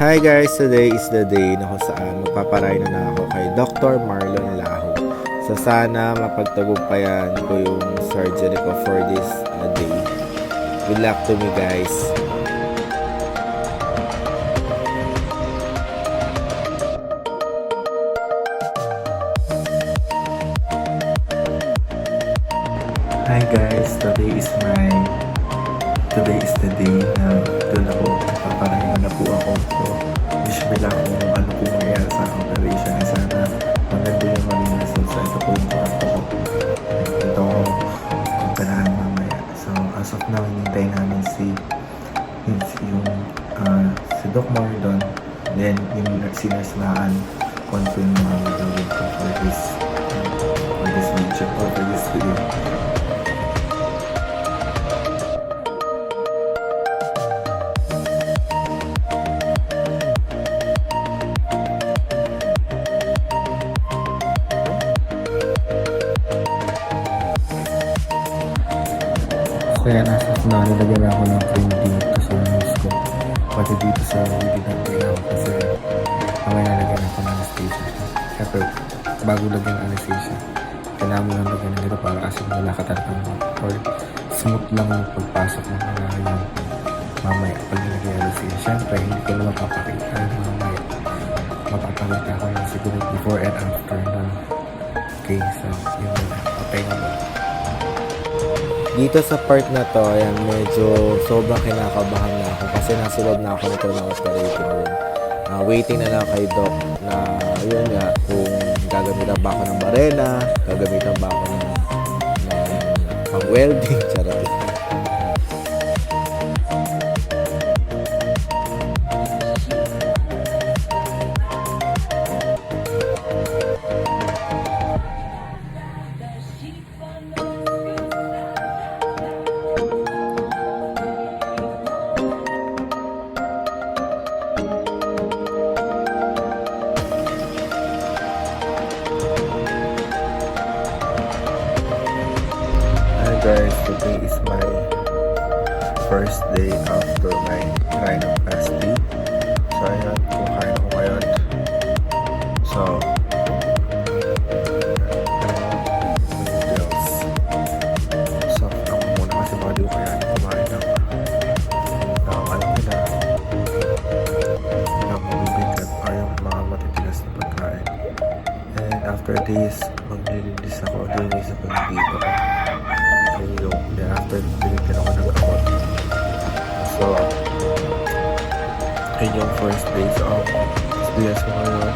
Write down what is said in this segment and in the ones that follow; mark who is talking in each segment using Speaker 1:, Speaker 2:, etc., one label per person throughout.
Speaker 1: Hi guys! Today is the day na kung saan magpaparay na ako kay Dr. Marlon Laho. So sana mapagtagumpayan ko yung surgery ko for this day. Good luck to me guys!
Speaker 2: Hi guys, today is the day na doon ako papapahinga na po ako. So, wish me lang kung ano po mangyayari sa operation. Sana maganda yung maging result. So, ito po yung kwarto ko. Ito ko pagkarahan mamaya. So, as of now, hinintay namin si Doc Marlon. Then, yung sinaslaan kung ano yung mga gagawin ko for this video or for this video. Kaya nasa na nilagyan ako ng cream dito sa nose ko. Pati dito sa hindi natin ako kasi mamaya nalagyan ako ng anesthesia. Siyempre, bago lagyan ng anesthesia, kailangan mo lang lagyan ng ito para kasi wala ka talagang or smooth lang yung pagpasok ng mga yun. Mamaya, pag nilagyan ng anesthesia, siyempre, hindi ko na mapapakita mamaya. Mapapakita ko lang siguro before and after na. Okay, so, yun na. Okay na ba?
Speaker 1: Dito sa part na to, ayan, medyo sobrang kinakabahan na ako kasi nasa loob na ako nito ng operating room. Waiting na lang kay Doc na yun nga, kung gagamitan ba ako ng barena, gagamitan ba ako ng pang-welding, charot.
Speaker 2: Guys, today is my first day after my rhinoplasty. So, ayan, kumain ako ngayon. So, noodles. So, ako muna kasi baka di ko kaya kumain ng alam nila mabibigat or yung mga matitigas na pagkain. And after this, maglilinis ako. Linis ako dito. Then after, binigyan ako ng gamot. So, yun yung first days of experience ko ngayon.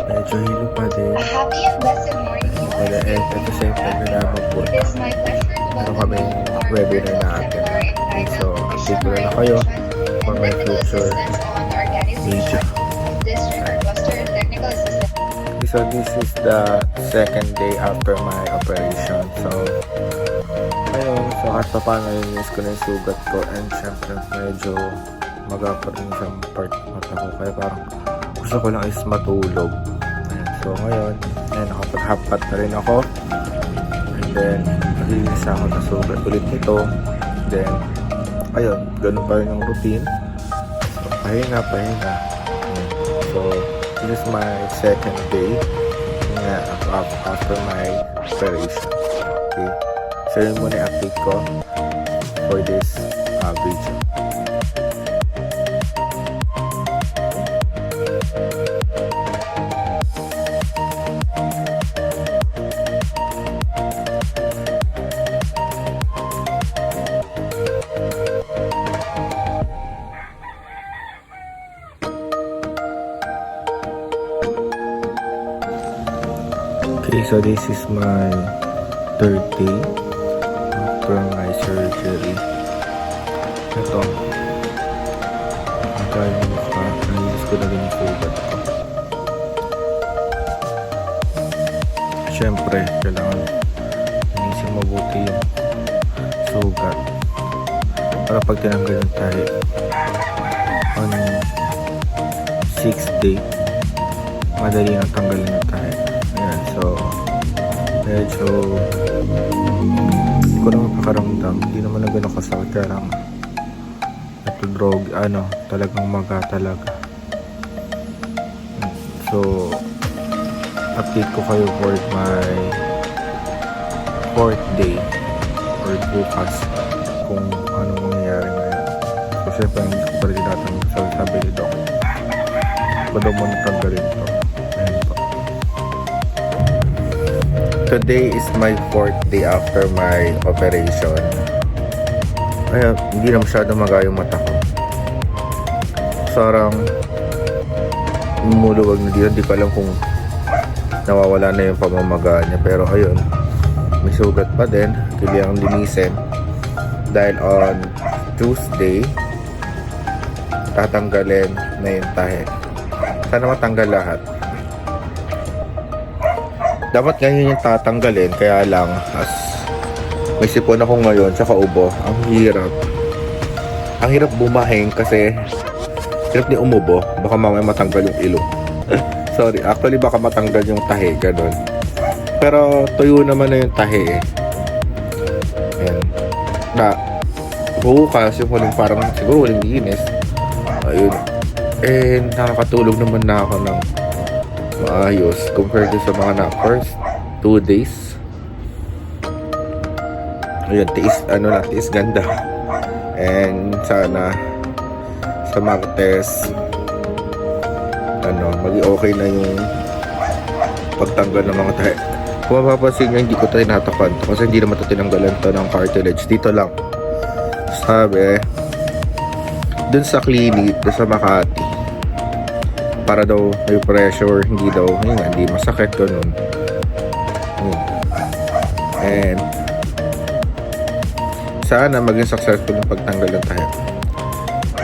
Speaker 2: Medyo hilo pa din. But at the same time, nalaman po ano kami webinar natin. Okay, so, update ko na kayo for my future video. So, this is the second day after my operation. So, ayun, so kahit pa paano nilinis ko na yung sugat ko and syempre medyo magapa rin sa part mata ko kaya parang gusto ko lang is matulog. Ayan, so ngayon nakapag-half-cut na rin ako and then nalinis ako na sugat ulit nito. Then ayun, ganun pa rin yung routine. So pahinga. Ayan. So this is my second day after my operation. Okay, so yun muna yung update ko for this video. Okay, so this is my third day after my surgery. Ito, nalinis ko na rin yung sugat ko. Siyempre, kailangan linisin mabuti yung sugat para pag tinanggal yung tahi on 6th day, madali nang tanggalin yung tahi. Ayan, so medyo hindi ko naman pakaramdam, hindi naman na gano'ng kasakit, kaya lang ito drog, talagang maga talaga. So, update ko kayo for my 4th day or bukas kung anong mangyayari ngayon. So, syempre, hindi ko pa rin tinatanong sa sabi ni Doc. Ako daw muna tanggalin to. Ayan po. Today is my 4th day after my operation. Kaya, hindi na masyado maga yung mata ko. Sarang lumuluwag na dito. Hindi ko alam kung nawawala na yung pamamaga niya. Pero ayun, may sugat pa din. Kailangang linisin. Dahil on Tuesday, tatanggalin na yung tahe. Sana matanggal lahat. Dapat ngayon yung tatanggalin. Kaya lang, as may sipon ako ngayon, tsaka ubo, ang hirap. Ang hirap bumahing kasi hirap ni umubo. Baka mamaya matanggal yung ilong. Sorry, actually baka matanggal yung tahi, ganun. Pero tuyo naman na yung tahi eh. Ayan. Na, bukas yung huling parang siguro huling linis. Ayun. Eh, nakakatulog naman na ako ng maayos compared to sa mga na first 2 days. Ayun, tiis ganda. And sana sa Martes maging okay na yung pagtanggal ng mga tahi. Kung mapapansin nyo, hindi ko tayo natapan to kasi hindi naman ito tinanggalan to ng cartilage. Dito lang. Sabi, dun sa clinic, dun sa Makati, para daw may pressure, hindi daw, hindi masakit ganun. And sana maging successful yung pagtanggal ng tahi.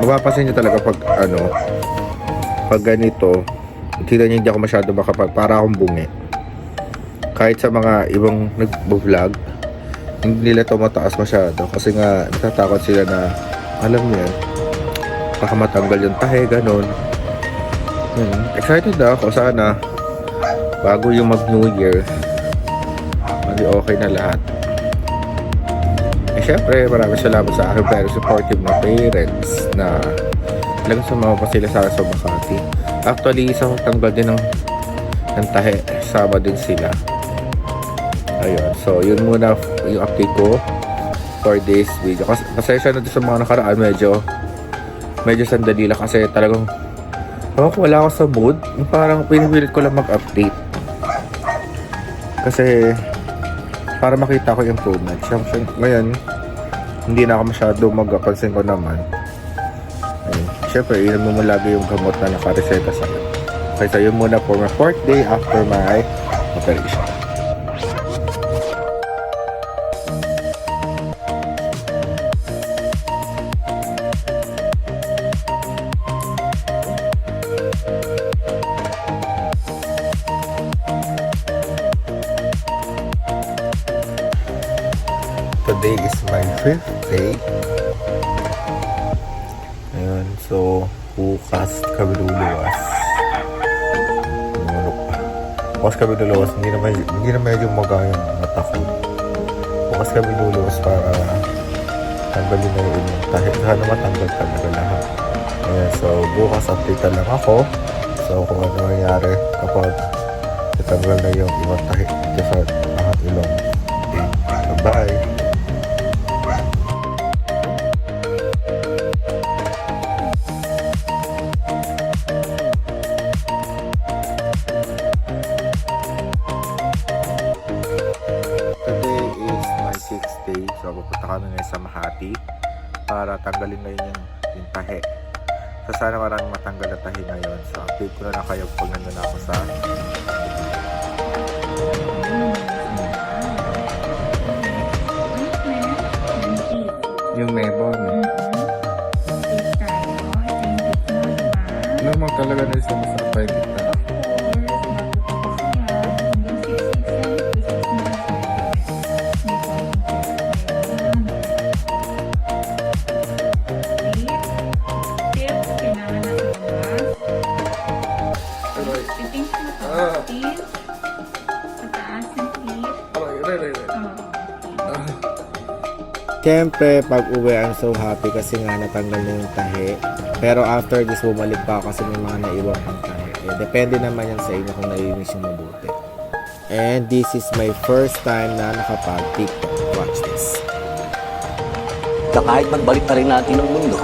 Speaker 2: Mapapansin nyo talaga pag ganito, kita nyo hindi ako masyado para akong bungi. Kahit sa mga ibang nag-vlog, hindi nila ito mataas masyado kasi nga natatakot sila na alam nyo yan, baka matanggal yung tahe, ganun. Excited na ako, sana bago yung mag-New Year maging okay na lahat. Syempre, maraming salamat sa aking very supportive na parents na talagang sumama pa sila sa Makati. Actually, isang tanggal din ng tahe. Sama din sila. Ayun. So, yun muna yung update ko for this video. Kasi pasensya na sa mga nakaraan. Medyo sandali lang kasi talagang wala ako sa mood. Parang pinipilit ko lang mag-update. Kasi para makita ko yung improvement. Ngayon, hindi na ako masyado magpapansin ko naman. Ayun. Siyempre, inom mo lagi yung gamot na nakareseta sa'yo. Okay, so yun muna for my 4th day after my operation. Today is my 5th day. Ayun, so bukas kami luluwas. Bukas kami luluwas, hindi na medyo magaya yung mata ko. Bukas kami luluwas para tanggalin na yung tahi. Sana matanggal talaga lahat. Ayun, so bukas update na lang ako. So kung ano mangyari kapag natanggal na yung ibang tahi dito sa ilong. Okay, bye! So, pupunta kami ngayon sa Makati para tanggalin ngayon yung tahi. So, sana maraming matanggal na tahi ngayon. So, update ko na lang kayo pag nandun ako sa yung Mebon. Normal talaga na isa masarap pa yung gitna. Siyempre, pag uwi, I'm so happy kasi nga natanggal na yung tahi. Pero after this, bumalik pa ako kasi may mga naiwan pang tahi.
Speaker 1: Depende naman yan sa inyo kung nalinis yung mabuti. And this is my first time na nakapag-TikTok. Watch this.
Speaker 3: Na kahit magbalik pa rin natin ang mundo,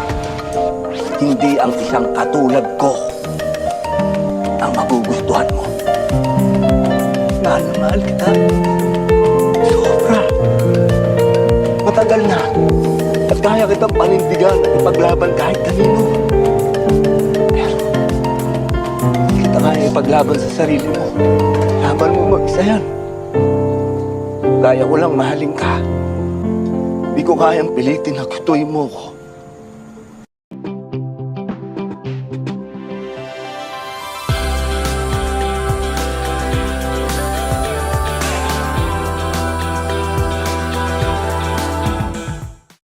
Speaker 3: hindi ang isang katulad ko ang magugustuhan mo. Mahal na mahal kita. Sobra. Matagal na. At kaya kitang panindigan at ipaglaban kahit kanino. Pero, hindi kita kaya ipaglaban sa sarili mo. Laban mo mag-isa yan. Kaya ko lang mahalin ka. Di ko kayang pilitin na gustuhin mo ko.